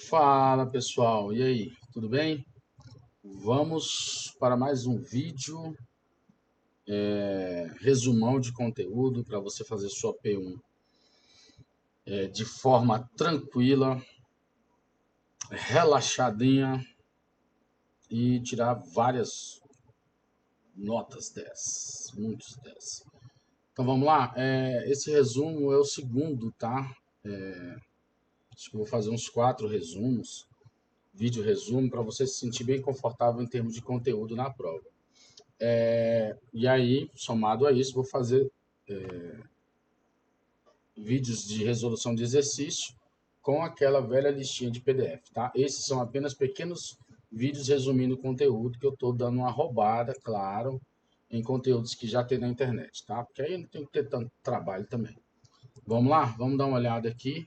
Fala pessoal, e aí, tudo bem? Vamos para mais um vídeo, resumão de conteúdo para você fazer sua P1 de forma tranquila, relaxadinha e tirar várias notas 10, muitos 10. Então vamos lá, esse resumo é o segundo, tá? Acho que eu vou fazer uns 4 resumos, vídeo resumo, para você se sentir bem confortável em termos de conteúdo na prova. E aí, somado a isso, vou fazer vídeos de resolução de exercício com aquela velha listinha de PDF, tá? Esses são apenas pequenos vídeos resumindo o conteúdo que eu estou dando uma roubada, claro, em conteúdos que já tem na internet, tá? Porque aí não tem que ter tanto trabalho também. Vamos lá? Vamos dar uma olhada aqui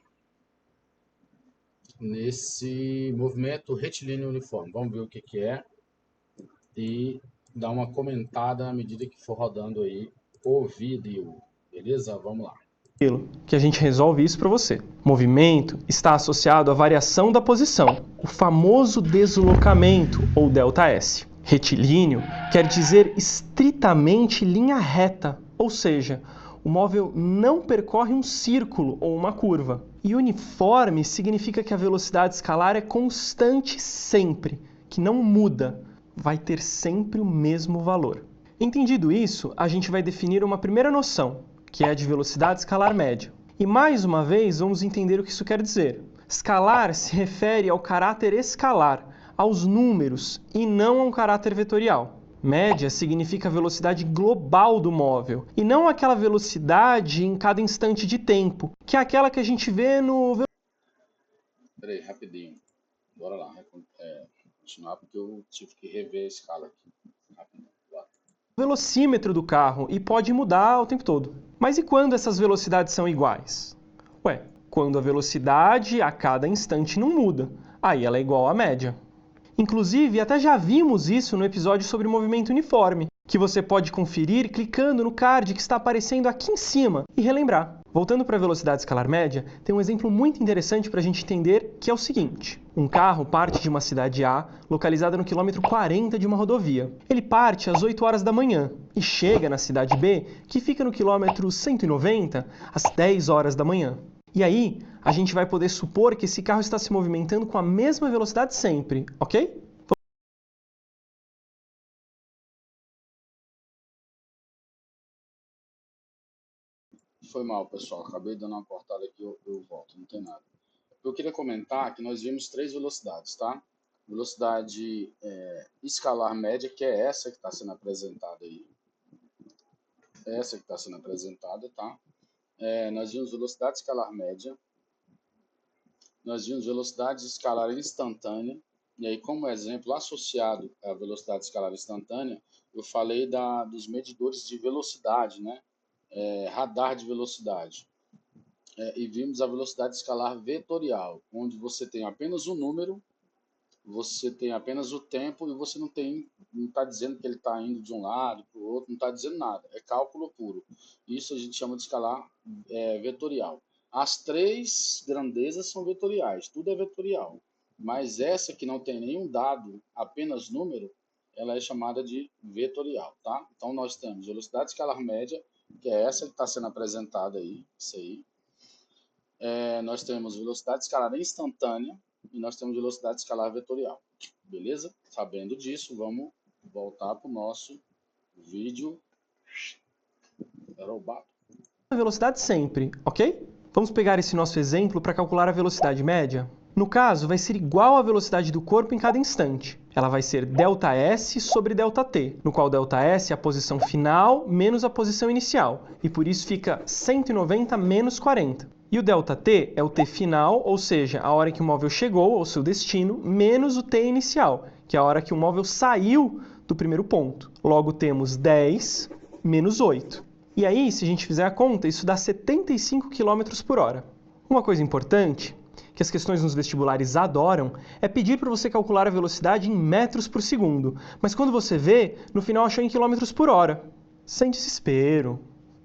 nesse movimento retilíneo uniforme. Vamos ver o que é e dar uma comentada à medida que for rodando aí o vídeo. Beleza? Vamos lá. Que a gente resolve isso para você. Movimento está associado à variação da posição, o famoso deslocamento ou ΔS. Retilíneo quer dizer estritamente linha reta, ou seja, o móvel não percorre um círculo ou uma curva. E uniforme significa que a velocidade escalar é constante sempre, que não muda, vai ter sempre o mesmo valor. Entendido isso, a gente vai definir uma primeira noção, que é a de velocidade escalar média. E mais uma vez, vamos entender o que isso quer dizer. Escalar se refere ao caráter escalar, aos números, e não a um caráter vetorial. Média significa a velocidade global do móvel, e não aquela velocidade em cada instante de tempo, que é aquela que a gente vê no... Peraí, rapidinho. Bora lá. Continuar porque eu tive que rever a escala aqui. Rapidinho. velocímetro do carro e pode mudar o tempo todo. Mas e quando essas velocidades são iguais? Ué, quando a velocidade a cada instante não muda, aí ela é igual à média. Inclusive, até já vimos isso no episódio sobre movimento uniforme, que você pode conferir clicando no card que está aparecendo aqui em cima e relembrar. Voltando para a velocidade escalar média, tem um exemplo muito interessante para a gente entender, que é o seguinte. Um carro parte de uma cidade A, localizada no quilômetro 40 de uma rodovia. Ele parte às 8 horas da manhã e chega na cidade B, que fica no quilômetro 190, às 10 horas da manhã. E aí, a gente vai poder supor que esse carro está se movimentando com a mesma velocidade sempre, ok? Foi mal, pessoal. Acabei dando uma cortada aqui, eu volto, não tem nada. Eu queria comentar que nós vimos 3 velocidades, tá? Velocidade escalar média, que é essa que está sendo apresentada aí. Essa que está sendo apresentada, tá? Nós vimos velocidade escalar média. Nós vimos velocidade escalar instantânea. E aí, como exemplo associado à velocidade escalar instantânea, eu falei dos medidores de velocidade, né? Radar de velocidade. E vimos a velocidade escalar vetorial, onde você tem apenas o número, você tem apenas o tempo e você não está dizendo que ele está indo de um lado para o outro, não está dizendo nada, é cálculo puro. Isso a gente chama de escalar vetorial. As 3 grandezas são vetoriais, tudo é vetorial, mas essa que não tem nenhum dado, apenas número, ela é chamada de vetorial, tá? Então nós temos velocidade escalar média, que é essa que está sendo apresentada aí, isso aí. Nós temos velocidade escalar instantânea e nós temos velocidade escalar vetorial. Beleza? Sabendo disso, vamos voltar para o nosso vídeo. Velocidade sempre, ok? Vamos pegar esse nosso exemplo para calcular a velocidade média? No caso, vai ser igual à velocidade do corpo em cada instante. Ela vai ser ΔS sobre ΔT, no qual ΔS é a posição final menos a posição inicial, e por isso fica 190 menos 40. E o ΔT é o T final, ou seja, a hora que o móvel chegou ao seu destino, menos o T inicial, que é a hora que o móvel saiu do primeiro ponto. Logo temos 10 menos 8. E aí, se a gente fizer a conta, isso dá 75 km por hora. Uma coisa importante, que as questões nos vestibulares adoram, é pedir para você calcular a velocidade em metros por segundo. Mas quando você vê, no final achou em quilômetros por hora. Sem desespero.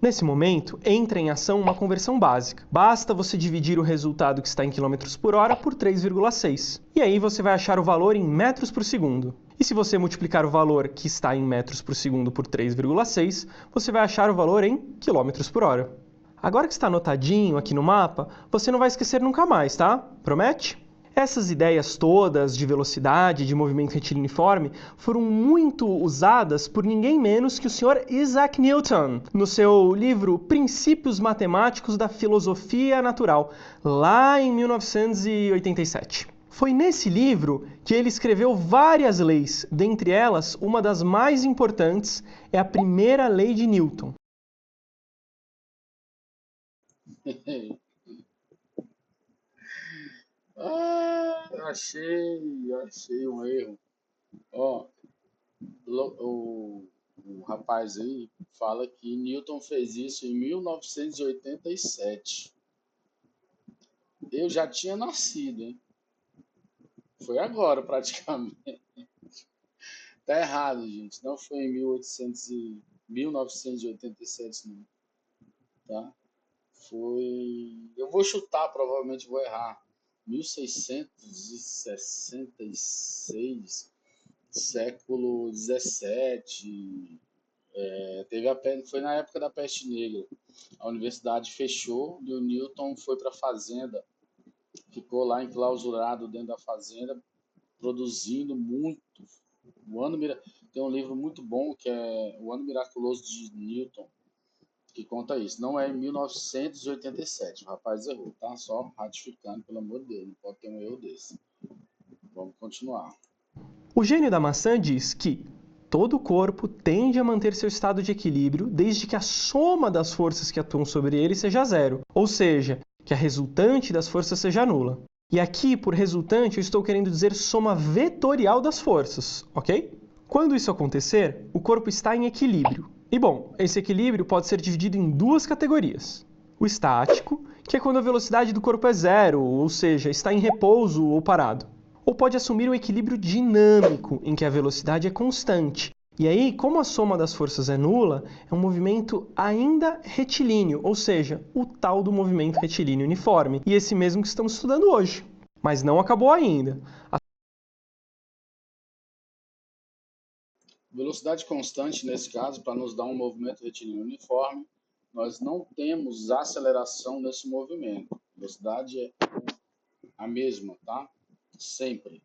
Nesse momento, entra em ação uma conversão básica. Basta você dividir o resultado que está em km por hora por 3,6. E aí você vai achar o valor em metros por segundo. E se você multiplicar o valor que está em metros por segundo por 3,6, você vai achar o valor em quilômetros por hora. Agora que está anotadinho aqui no mapa, você não vai esquecer nunca mais, tá? Promete? Essas ideias todas de velocidade, de movimento retiliniforme, foram muito usadas por ninguém menos que o Sr. Isaac Newton, no seu livro Princípios Matemáticos da Filosofia Natural, lá em 1987. Foi nesse livro que ele escreveu várias leis, dentre elas, uma das mais importantes é a primeira lei de Newton. Achei um erro. Ó, o rapaz aí fala que Newton fez isso em 1987. Eu já tinha nascido, hein? Foi agora, praticamente. Tá errado, gente. Não foi em 1987, não. Tá? Foi. Eu vou chutar, provavelmente vou errar. 1666, século 17. Foi na época da peste negra. A universidade fechou e o Newton foi para a fazenda. Ficou lá enclausurado dentro da fazenda, produzindo muito. Tem um livro muito bom que é O Ano Miraculoso de Newton, que conta isso. Não é em 1987, o rapaz errou, tá? Só ratificando, pelo amor de Deus, não pode ter um erro desse. Vamos continuar. O gênio da maçã diz que todo corpo tende a manter seu estado de equilíbrio desde que a soma das forças que atuam sobre ele seja zero, ou seja, que a resultante das forças seja nula. E aqui, por resultante, eu estou querendo dizer soma vetorial das forças, ok? Quando isso acontecer, o corpo está em equilíbrio. E bom, esse equilíbrio pode ser dividido em duas categorias. O estático, que é quando a velocidade do corpo é zero, ou seja, está em repouso ou parado. Ou pode assumir o equilíbrio dinâmico, em que a velocidade é constante. E aí, como a soma das forças é nula, é um movimento ainda retilíneo, ou seja, o tal do movimento retilíneo uniforme, e esse mesmo que estamos estudando hoje. Mas não acabou ainda. Velocidade constante, nesse caso, para nos dar um movimento retilíneo uniforme, nós não temos aceleração nesse movimento. Velocidade é a mesma, tá? Sempre.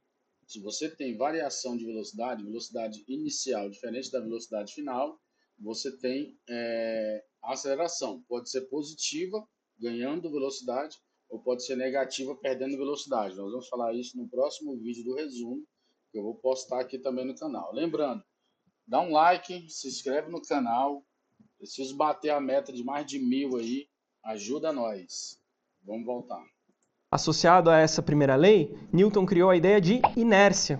Se você tem variação de velocidade inicial diferente da velocidade final, você tem aceleração. Pode ser positiva, ganhando velocidade, ou pode ser negativa, perdendo velocidade. Nós vamos falar isso no próximo vídeo do resumo, que eu vou postar aqui também no canal. Lembrando, dá um like, se inscreve no canal. Preciso bater a meta de mais de 1000 aí. Ajuda nós. Vamos voltar. Associado a essa primeira lei, Newton criou a ideia de inércia.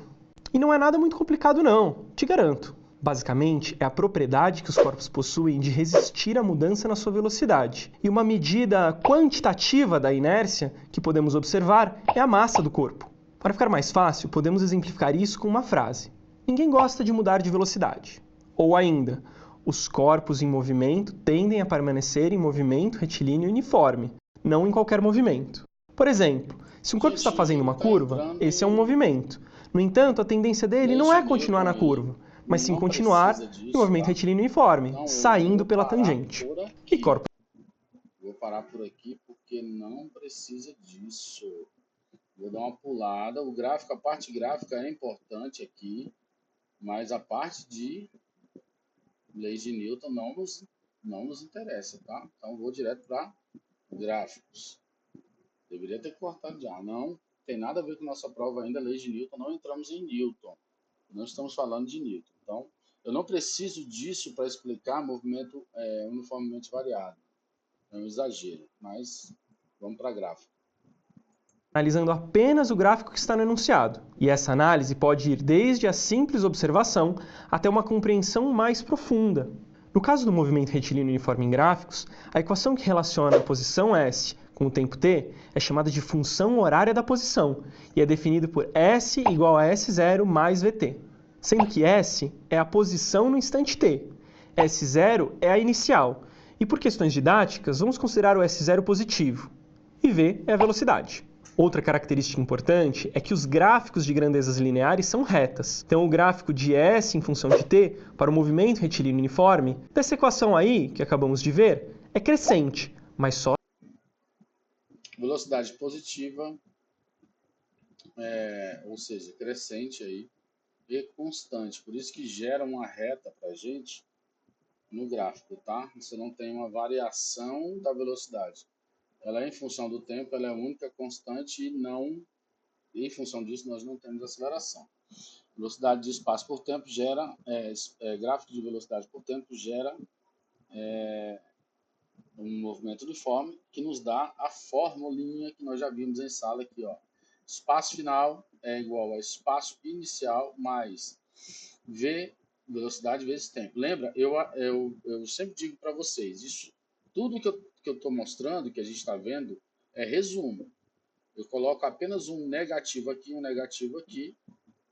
E não é nada muito complicado não, te garanto. Basicamente, é a propriedade que os corpos possuem de resistir à mudança na sua velocidade. E uma medida quantitativa da inércia que podemos observar é a massa do corpo. Para ficar mais fácil, podemos exemplificar isso com uma frase. Ninguém gosta de mudar de velocidade. Ou ainda, os corpos em movimento tendem a permanecer em movimento retilíneo uniforme, não em qualquer movimento. Por exemplo, se um corpo está fazendo uma curva, esse é um movimento. No entanto, a tendência dele não é continuar na curva, mas sim continuar em movimento retilíneo uniforme, saindo pela tangente. E corpo. Vou parar por aqui porque não precisa disso. Vou dar uma pulada. A parte gráfica é importante aqui, mas a parte de leis de Newton não nos interessa, tá? Então vou direto para gráficos. Deveria ter cortado já. Não tem nada a ver com nossa prova ainda, lei de Newton. Não entramos em Newton. Não estamos falando de Newton. Então, eu não preciso disso para explicar movimento uniformemente variado. É um exagero, mas vamos para gráfico. Analisando apenas o gráfico que está no enunciado. E essa análise pode ir desde a simples observação até uma compreensão mais profunda. No caso do movimento retilíneo uniforme em gráficos, a equação que relaciona a posição S com o tempo t é chamada de função horária da posição e é definida por S igual a S0 mais Vt, sendo que S é a posição no instante t, S0 é a inicial E por questões didáticas, vamos considerar o S0 positivo, e V é a velocidade. Outra característica importante é que os gráficos de grandezas lineares são retas. Então, o gráfico de S em função de t para o movimento retilíneo uniforme, dessa equação aí, que acabamos de ver, é crescente, mas só... Velocidade positiva, ou seja, crescente aí, e constante. Por isso que gera uma reta para a gente no gráfico, tá? Você não tem uma variação da velocidade. Ela é em função do tempo, ela é única, constante e não... E em função disso, nós não temos aceleração. Velocidade de espaço por tempo gera... gráfico de velocidade por tempo gera um movimento uniforme que nos dá a formulinha que nós já vimos em sala aqui, ó. Espaço final é igual a espaço inicial mais V, velocidade vezes tempo. Lembra? Eu sempre digo para vocês, isso, tudo que eu estou mostrando, que a gente está vendo, é resumo. Eu coloco apenas um negativo aqui,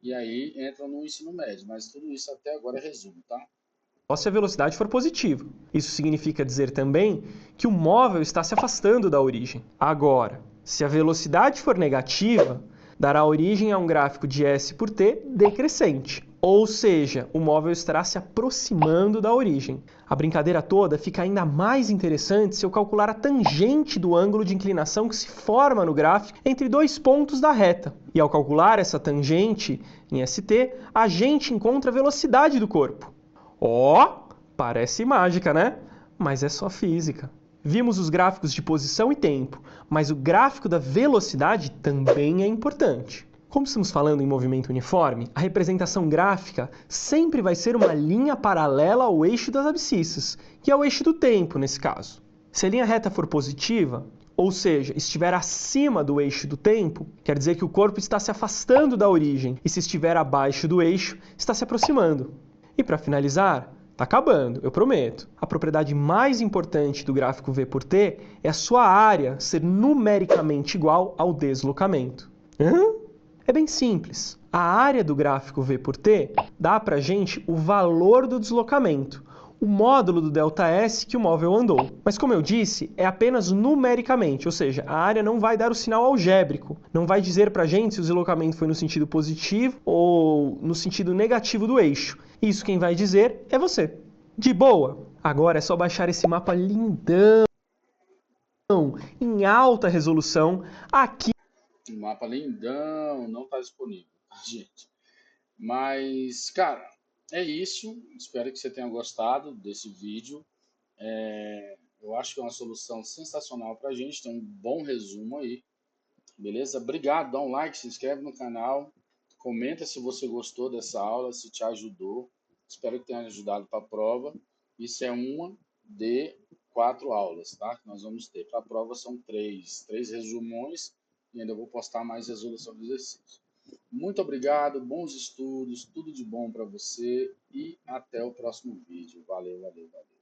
e aí entra no ensino médio. Mas tudo isso até agora é resumo, tá? Só se a velocidade for positiva. Isso significa dizer também que o móvel está se afastando da origem. Agora, se a velocidade for negativa, dará origem a um gráfico de S por t decrescente. Ou seja, o móvel estará se aproximando da origem. A brincadeira toda fica ainda mais interessante se eu calcular a tangente do ângulo de inclinação que se forma no gráfico entre dois pontos da reta. E ao calcular essa tangente em ST, a gente encontra a velocidade do corpo. Ó, parece mágica, né? Mas é só física. Vimos os gráficos de posição e tempo, mas o gráfico da velocidade também é importante. Como estamos falando em movimento uniforme, a representação gráfica sempre vai ser uma linha paralela ao eixo das abscissas, que é o eixo do tempo nesse caso. Se a linha reta for positiva, ou seja, estiver acima do eixo do tempo, quer dizer que o corpo está se afastando da origem, e se estiver abaixo do eixo, está se aproximando. E para finalizar, está acabando, eu prometo. A propriedade mais importante do gráfico V por t é a sua área ser numericamente igual ao deslocamento. É bem simples. A área do gráfico V por t dá para a gente o valor do deslocamento, o módulo do ΔS que o móvel andou. Mas como eu disse, é apenas numericamente, ou seja, a área não vai dar o sinal algébrico, não vai dizer para a gente se o deslocamento foi no sentido positivo ou no sentido negativo do eixo. Isso quem vai dizer é você. De boa! Agora é só baixar esse mapa lindão, em alta resolução, aqui. O mapa lindão não está disponível, tá, gente? Mas, cara, é isso. Espero que você tenha gostado desse vídeo. Eu acho que é uma solução sensacional para a gente. Tem um bom resumo aí. Beleza? Obrigado. Dá um like, se inscreve no canal. Comenta se você gostou dessa aula, se te ajudou. Espero que tenha ajudado para a prova. Isso é uma de 4 aulas, tá? Que nós vamos ter. Para a prova são 3 resumões e ainda vou postar mais resolução do exercício. Muito obrigado, bons estudos, tudo de bom para você e até o próximo vídeo. Valeu, valeu, valeu.